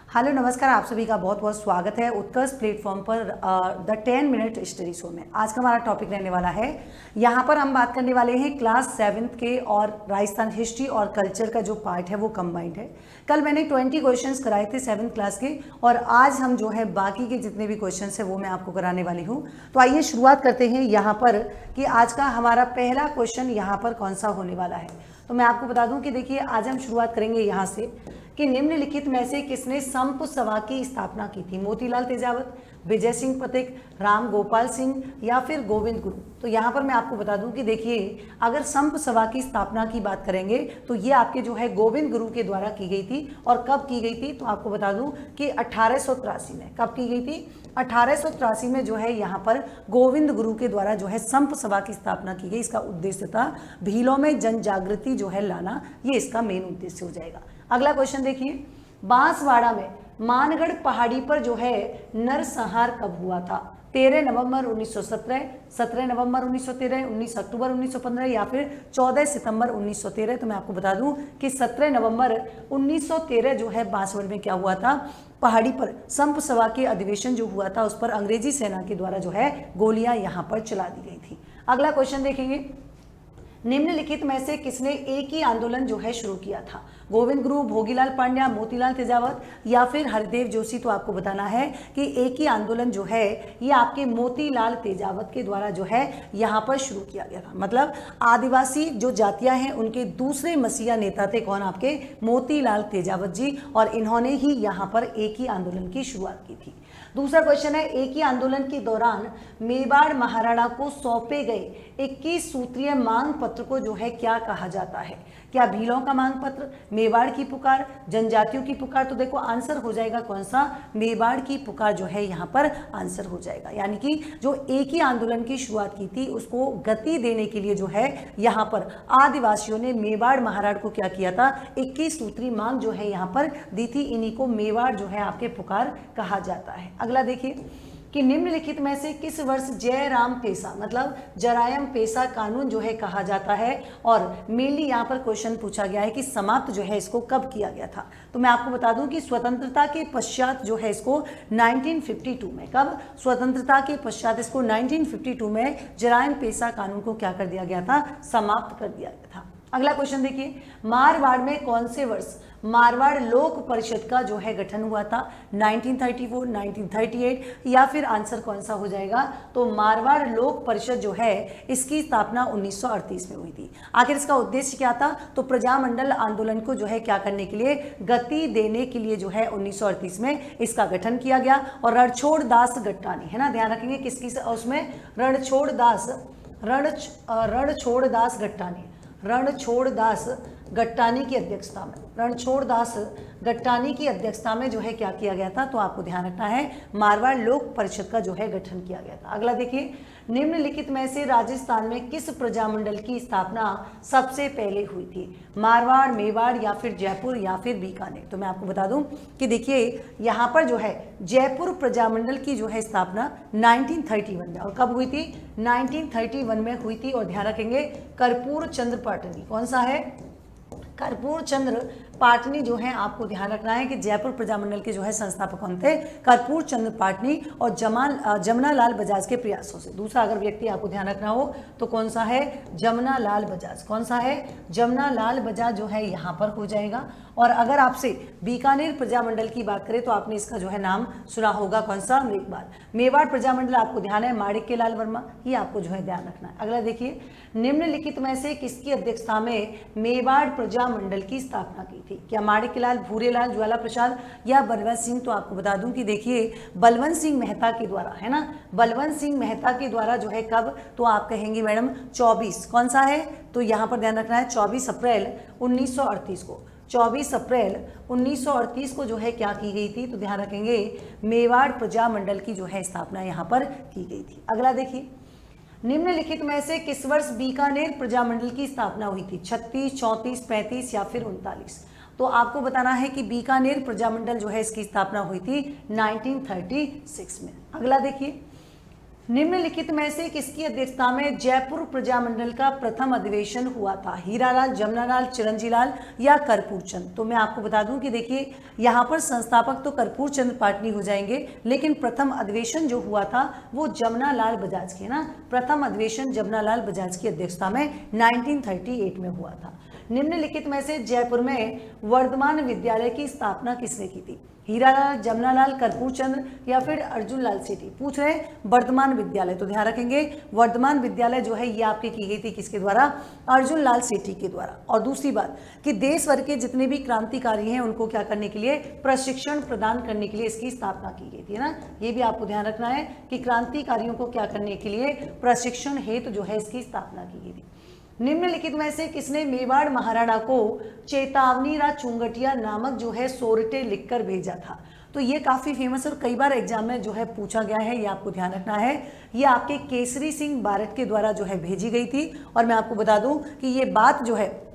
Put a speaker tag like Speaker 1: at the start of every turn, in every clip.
Speaker 1: Hello नमस्कार, आप सभी का बहुत बहुत स्वागत है उत्कर्ष प्लेटफॉर्म पर द 10 मिनट स्टडी शो में। आज का हमारा टॉपिक रहने वाला है, यहाँ पर हम बात करने वाले हैं क्लास 7th के और राजस्थान हिस्ट्री और कल्चर का जो पार्ट है वो कंबाइंड है। कल मैंने 20 क्वेश्चंस कराए थे 7th क्लास के और आज हम जो है बाकी के जितने भी क्वेश्चंस है वो मैं आपको कराने वाली हूँ। तो आइए शुरुआत करते हैं यहाँ पर कि आज का हमारा पहला क्वेश्चन यहाँ पर कौन सा होने वाला है। तो मैं आपको बता दूं कि देखिए आज हम शुरुआत करेंगे यहाँ से कि निम्नलिखित में से किसने संप सभा की स्थापना की थी। मोतीलाल तेजावत, विजय सिंह पथिक, राम गोपाल सिंह या फिर गोविंद गुरु। तो यहाँ पर मैं आपको बता दूं कि देखिए अगर संप सभा की स्थापना की बात करेंगे तो ये आपके जो है गोविंद गुरु के द्वारा की गई थी। और कब की गई थी तो आपको बता दूं कि 1883 में। कब की गई थी? 1883 में जो है यहाँ पर गोविंद गुरु के द्वारा जो है संप सभा की स्थापना की गई। इसका उद्देश्य था भीलों में जन जागृति जो है लाना, ये इसका मेन उद्देश्य हो जाएगा। अगला क्वेश्चन देखिए, बांसवाड़ा में मानगढ़ पहाड़ी पर जो है नरसंहार कब हुआ था? 13 नवंबर 1917, 17 नवंबर 1913, 19 अक्टूबर 1915 या फिर 14 सितंबर 1913। तो मैं आपको बता दूं कि 17 नवंबर 1913 जो है बांसवाड़ा में क्या हुआ था, पहाड़ी पर संप सभा के अधिवेशन जो हुआ था उस पर अंग्रेजी सेना के द्वारा जो है गोलियां यहां पर चला दी गई थी। अगला क्वेश्चन देखेंगे, निम्नलिखित में से किसने एक ही आंदोलन जो है शुरू किया था? गोविंद गुरु, भोगीलाल पांड्या, मोतीलाल तेजावत या फिर हरिदेव जोशी। तो आपको बताना है कि एक ही आंदोलन जो है ये आपके मोतीलाल तेजावत के द्वारा जो है यहाँ पर शुरू किया गया था। मतलब आदिवासी जो जातियां हैं उनके दूसरे मसीहा नेता थे कौन? आपके मोतीलाल तेजावत जी, और इन्होंने ही यहाँ पर एक ही आंदोलन की शुरुआत की थी। दूसरा क्वेश्चन है, एक ही आंदोलन के दौरान मेवाड़ महाराणा को सौंपे गए 21 सूत्रीय मांग पत्र को जो है क्या कहा जाता है? क्या भीलों का मांग पत्र, मेवाड़ की पुकार, जनजातियों की पुकार? तो देखो आंसर हो जाएगा कौन सा? मेवाड़ की पुकार जो है यहाँ पर आंसर हो जाएगा। यानी कि जो एक ही आंदोलन की शुरुआत की थी उसको गति देने के लिए जो है यहाँ पर आदिवासियों ने मेवाड़ महाराणा को क्या किया था? 21 सूत्री मांग जो है यहाँ पर दी थी। इन्हीं को मेवाड़ जो है आपके पुकार कहा जाता है। अगला देखिए कि निम्नलिखित में से किस वर्ष जयराम पेशा मतलब जरायम पेशा कानून जो है कहा जाता है? और मेनली यहाँ पर क्वेश्चन पूछा गया है कि समाप्त जो है इसको कब किया गया था? तो मैं आपको बता दूं कि स्वतंत्रता के पश्चात जो है इसको 1952 में। कब? स्वतंत्रता के पश्चात इसको 1952 में जरायम पेशा कानून को क्या कर दिया गया था? समाप्त कर दिया गया था। अगला क्वेश्चन देखिए, मारवाड़ में कौन से वर्ष मारवाड़ लोक परिषद का जो है गठन हुआ था? 1934, 1938 या फिर आंसर कौन सा हो जाएगा? तो मारवाड़ लोक परिषद जो है इसकी स्थापना 1938 में हुई थी। आखिर इसका उद्देश्य क्या था? तो प्रजामंडल आंदोलन को जो है क्या करने के लिए, गति देने के लिए जो है 1938 में इसका गठन किया गया। और रणछोड़ दास गट्टानी, है ना, ध्यान रखेंगे किसकी उसमें, रणछोड़ दास गट्टानी, रणछोड़ दास गट्टानी की अध्यक्षता में, रणछोड़ दास गट्टानी की अध्यक्षता में जो है क्या किया गया था? तो आपको ध्यान रखना है मारवाड़ लोक परिषद का जो है गठन किया गया था। अगला देखिए, निम्नलिखित में से राजस्थान में किस प्रजामंडल की स्थापना सबसे पहले हुई थी? मारवाड़, मेवाड़ या फिर जयपुर या फिर बीकानेर? तो मैं आपको बता दूं कि देखिए यहाँ पर जो है जयपुर प्रजामंडल की जो है स्थापना 1931 में। और कब हुई थी? 1931 में हुई थी। और ध्यान रखेंगे कर्पूर चंद्र पाटनी, कौन सा है? कर्पूर चंद्र पाटनी जो है आपको ध्यान रखना है कि जयपुर प्रजामंडल के जो है संस्थापक कौन थे? कर्पूर चंद्र पाटनी और जमुना लाल बजाज के प्रयासों से। दूसरा अगर व्यक्ति आपको ध्यान रखना हो तो कौन सा है? जमुना लाल बजाज। कौन सा है? जमुना लाल बजाज जो है यहाँ पर हो जाएगा। और अगर आपसे बीकानेर प्रजामंडल की बात करें तो आपने इसका जो है नाम सुना होगा, कौन सा? मेघवाल। मेवाड़ प्रजामंडल आपको ध्यान है माणिक्य लाल वर्मा, ये आपको जो है ध्यान रखना है। अगला देखिए, निम्नलिखित में से किसकी अध्यक्षता में मेवाड़ प्रजामंडल की स्थापना की थी? क्या माणिक्यलाल, भूरेलाल, ज्वाला प्रसाद या बलवंत सिंह? तो आपको बता दूं कि देखिए बलवंत सिंह मेहता के द्वारा, है ना, बलवंत सिंह मेहता के द्वारा जो है कब? तो आप कहेंगे मैडम 24, कौन सा है? तो यहाँ पर ध्यान रखना है 24 अप्रैल 1938 को। 24 अप्रैल 1938 को जो है क्या की गई थी? तो ध्यान रखेंगे मेवाड़ प्रजामंडल की जो है स्थापना यहाँ पर की गई थी। अगला देखिए, निम्नलिखित में से किस वर्ष बीकानेर प्रजामंडल की स्थापना हुई थी? 36, 34, 35 या फिर 39? तो आपको बताना है कि बीकानेर प्रजामंडल जो है इसकी स्थापना हुई थी 1936 में। अगला देखिए, निम्नलिखित में से किसकी अध्यक्षता में जयपुर प्रजामंडल का प्रथम अधिवेशन हुआ था? हीरालाल, जमनालाल, चिरंजीलाल या कर्पूर चंद? तो मैं आपको बता दूं कि देखिए यहाँ पर संस्थापक तो कर्पूर चंद पाटनी हो जाएंगे, लेकिन प्रथम अधिवेशन जो हुआ था वो जमनालाल बजाज के ना, प्रथम अधिवेशन जमनालाल बजाज की अध्यक्षता में 1938 में हुआ था। निम्नलिखित में से जयपुर में वर्धमान विद्यालय की स्थापना किसने की थी? हीरालाल, जमनालाल, कर्पूर चंद या फिर अर्जुन लाल सेठी? पूछ रहे हैं वर्धमान विद्यालय, तो ध्यान रखेंगे वर्धमान विद्यालय जो है ये आपकी की गई थी किसके द्वारा? अर्जुन लाल सेठी के द्वारा। और दूसरी बात कि देश भर के जितने भी क्रांतिकारी हैं उनको क्या करने के लिए? प्रशिक्षण प्रदान करने के लिए इसकी स्थापना की गई थी ना, ये भी आपको ध्यान रखना है कि क्रांतिकारियों को क्या करने के लिए? प्रशिक्षण हेतु जो है इसकी स्थापना की गई थी। निम्नलिखित में से किसने मेवाड़ महाराणा को चेतावनी रा चुंगटिया नामक जो है सोरठे लिखकर भेजा था? तो ये काफ़ी फेमस और कई बार एग्जाम में जो है पूछा गया है, ये आपको ध्यान रखना है। ये आपके केसरी सिंह बारट के द्वारा जो है भेजी गई थी। और मैं आपको बता दूं कि ये बात जो है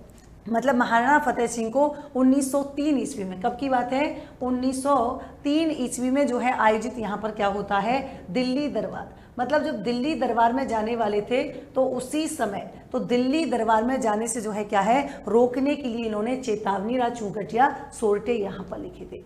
Speaker 1: मतलब महाराणा फतेह सिंह को 1903 ईस्वी में, कब की बात है? 1903 ईस्वी में जो है आयोजित यहाँ पर क्या होता है? दिल्ली दरबार। मतलब जब दिल्ली दरबार में जाने वाले थे तो उसी समय तो दिल्ली दरबार में जाने से जो है क्या है? रोकने के लिए इन्होंने चेतावनी रा चुंगटिया सोरठे यहाँ पर लिखे थे।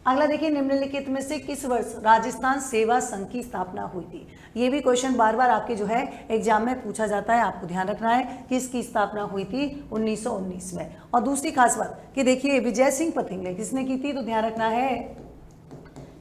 Speaker 1: अगला देखिए, निम्नलिखित में से किस वर्ष राजस्थान सेवा संघ की स्थापना हुई थी? ये भी क्वेश्चन बार बार आपके जो है एग्जाम में पूछा जाता है, आपको ध्यान रखना है कि इसकी स्थापना हुई थी 1919 में। और दूसरी खास बात कि देखिए विजय सिंह पथिंगले किसने की थी? तो ध्यान रखना है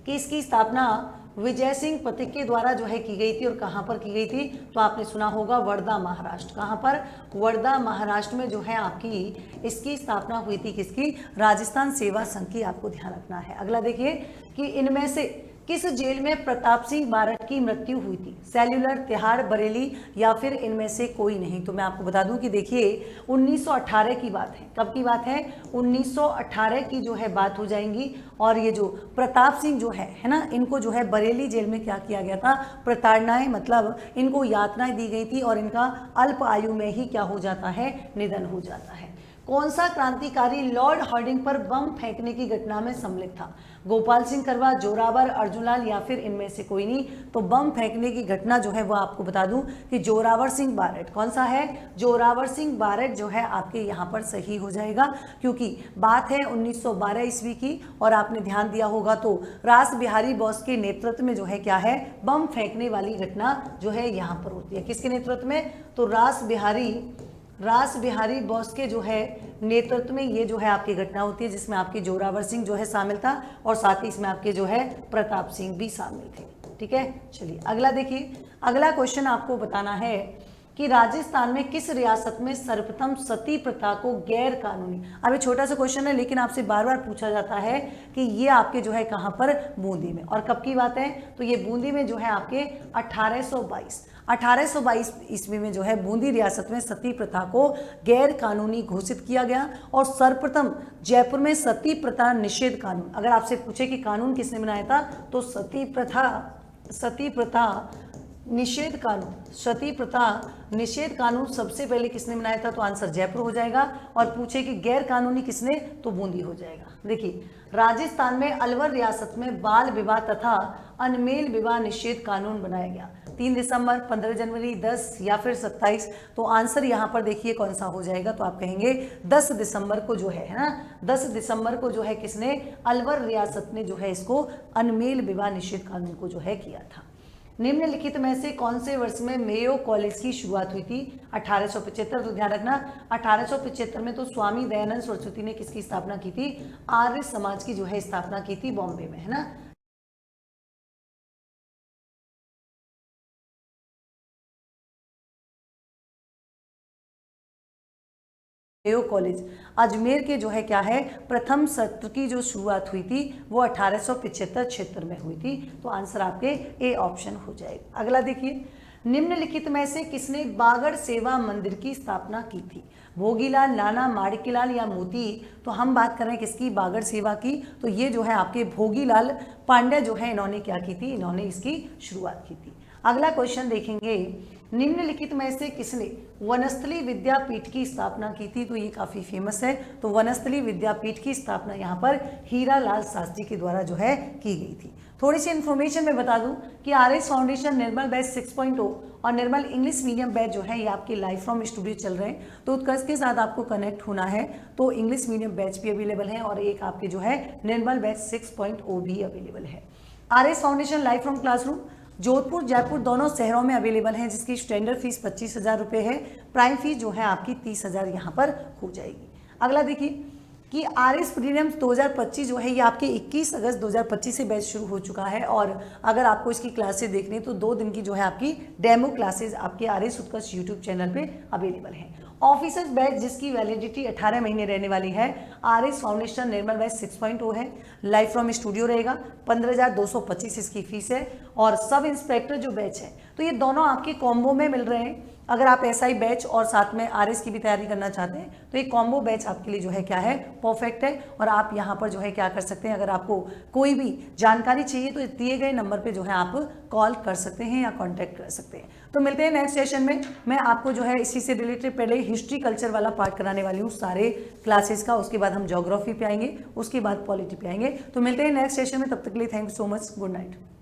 Speaker 1: कि इसकी स्थापना विजय सिंह पथिक के द्वारा जो है की गई थी। और कहाँ पर की गई थी? तो आपने सुना होगा वर्धा महाराष्ट्र। कहाँ पर? वर्धा महाराष्ट्र में जो है आपकी इसकी स्थापना हुई थी किसकी? राजस्थान सेवा संघ की, आपको ध्यान रखना है। अगला देखिए कि इनमें से किस जेल में प्रताप सिंह बारट की मृत्यु हुई थी? सेल्युलर, तिहाड़, बरेली या फिर इनमें से कोई नहीं? तो मैं आपको बता दूं कि देखिए 1918 की बात है। कब की बात है? 1918 की जो है बात हो जाएंगी। और ये जो प्रताप सिंह जो है ना, इनको जो है बरेली जेल में क्या किया गया था? प्रताड़नाएं, मतलब इनको यातनाएं दी गई थी और इनका अल्प आयु में ही क्या हो जाता है? निधन हो जाता है। कौन सा क्रांतिकारी लॉर्ड हार्डिंग पर बम फेंकने की घटना में सम्मिलित था? गोपाल सिंह करवा, जोरावर, अर्जुनलाल या फिर इनमें से कोई नहीं? तो बम फेंकने की घटना जो है वो आपको बता दूं कि जोरावर सिंह बारट। कौन सा है? जोरावर सिंह बारट जो है आपके यहाँ पर सही हो जाएगा, क्योंकि बात है 1912 ईस्वी की। और आपने ध्यान दिया होगा तो रास बिहारी बोस के नेतृत्व में जो है क्या है? बम फेंकने वाली घटना जो है यहाँ पर होती है। किसके नेतृत्व में? तो रास बिहारी बोस के जो है नेतृत्व में ये जो है आपकी घटना होती है, जिसमें आपके जोरावर सिंह जो है शामिल था और साथ ही इसमें आपके जो है प्रताप सिंह भी शामिल थे। ठीक है, चलिए अगला देखिए। अगला क्वेश्चन आपको बताना है कि राजस्थान में किस रियासत में सर्वप्रथम सती प्रथा को गैर कानूनी, अब ये छोटा सा क्वेश्चन है लेकिन आपसे बार बार पूछा जाता है कि ये आपके जो है कहाँ पर? बूंदी में। और कब की बात है? तो ये बूंदी में जो है आपके 1822 ईस्वी में जो है बूंदी रियासत में सती प्रथा को गैर कानूनी घोषित किया गया। और सर्वप्रथम जयपुर में सती प्रथा निषेध कानून, अगर आपसे पूछे कि कानून किसने बनाया था, तो सती प्रथा निषेध कानून सबसे पहले किसने बनाया था? तो आंसर जयपुर हो जाएगा। और पूछे कि गैर कानूनी किसने? तो बूंदी हो जाएगा। देखिए राजस्थान में अलवर रियासत में बाल विवाह तथा अनमेल विवाह निषेध कानून बनाया गया। 3 दिसंबर, 15 जनवरी, 10 या फिर 27? तो आंसर यहाँ पर देखिए कौन सा हो जाएगा? तो आप कहेंगे 10 दिसंबर को जो है ना, 10 दिसंबर को जो है किसने? अलवर रियासत ने जो है इसको अनमेल विवाह निषेध कानून को जो है किया था। निम्नलिखित में से कौन से वर्ष में मेयो कॉलेज की शुरुआत हुई थी? 1875। तो ध्यान रखना 1875 में तो स्वामी दयानंद सरस्वती ने किसकी स्थापना की थी? आर्य समाज की जो है स्थापना की थी बॉम्बे में, है ना। मेयो कॉलेज अजमेर के जो है क्या है? प्रथम सत्र की जो शुरुआत हुई थी वो 1875 में हुई थी। तो आंसर आपके ए ऑप्शन हो जाएगा। अगला देखिए, निम्नलिखित में से किसने बागड़ सेवा मंदिर की स्थापना की थी? भोगीलाल, नाना, माणिक्यलाल या मोती? तो हम बात कर रहे हैं किसकी? बागड़ सेवा की। तो ये जो है आपके भोगीलाल पांडे जो है इन्होंने क्या की थी? इन्होंने इसकी शुरुआत की थी। अगला क्वेश्चन देखेंगे निम्नलिखित में से किसने वनस्थली विद्यापीठ की स्थापना की थी? तो ये काफी फेमस है। तो वनस्थली विद्यापीठ की स्थापना यहाँ पर हीरालाल शास्त्री के द्वारा जो है की गई थी। थोड़ी सी इन्फॉर्मेशन मैं बता दूं कि आरएस फाउंडेशन निर्मल बैच 6.0 और निर्मल इंग्लिश मीडियम बैच जो है ये आपके लाइव फ्रॉम स्टूडियो चल रहे हैं। तो उत्कर्ष के साथ आपको कनेक्ट होना है तो इंग्लिश मीडियम बैच भी अवेलेबल है और एक आपके जो है निर्मल बैच 6.0 भी अवेलेबल है। RS foundation live from classroom Jodhpur Jaipur दोनों शहरों में अवेलेबल है, जिसकी स्टैंडर्ड फीस 25,000 रुपये है। प्राइम फीस जो है आपकी 30,000 यहाँ पर हो जाएगी। अगला देखिए कि आरएस प्रीलिम्स 2025 जो है ये आपके 21 अगस्त 2025 से बैच शुरू हो चुका है। और अगर आपको इसकी क्लासेस देखनी है तो 2 दिन की जो है आपकी डेमो क्लासेस आपके आरएस उत्कर्ष यूट्यूब चैनल पे अवेलेबल है। ऑफिसर्स बैच जिसकी वैलिडिटी 18 महीने रहने वाली है, आरएस फाउंडेशन निर्मल बैच 6.0 है, लाइव फ्रॉम स्टूडियो रहेगा, 15,225 इसकी फीस है। और सब इंस्पेक्टर जो बैच है तो ये दोनों आपके कॉम्बो में मिल रहे हैं। अगर आप एसआई बैच और साथ में आरएस की भी तैयारी करना चाहते हैं तो एक कॉम्बो बैच आपके लिए जो है क्या है परफेक्ट है। और आप यहाँ पर जो है क्या कर सकते हैं, अगर आपको कोई भी जानकारी चाहिए तो दिए गए नंबर पे जो है आप कॉल कर सकते हैं या कांटेक्ट कर सकते हैं। तो मिलते हैं नेक्स्ट सेशन में। मैं आपको जो है इसी से रिलेटेड पहले हिस्ट्री कल्चर वाला पार्ट कराने वाली हूँ सारे क्लासेस का, उसके बाद हम ज्योग्राफी पे आएंगे, उसके बाद पॉलिटी पे आएंगे। तो मिलते हैं नेक्स्ट सेशन में, तब तक के लिए thank you so much, good night.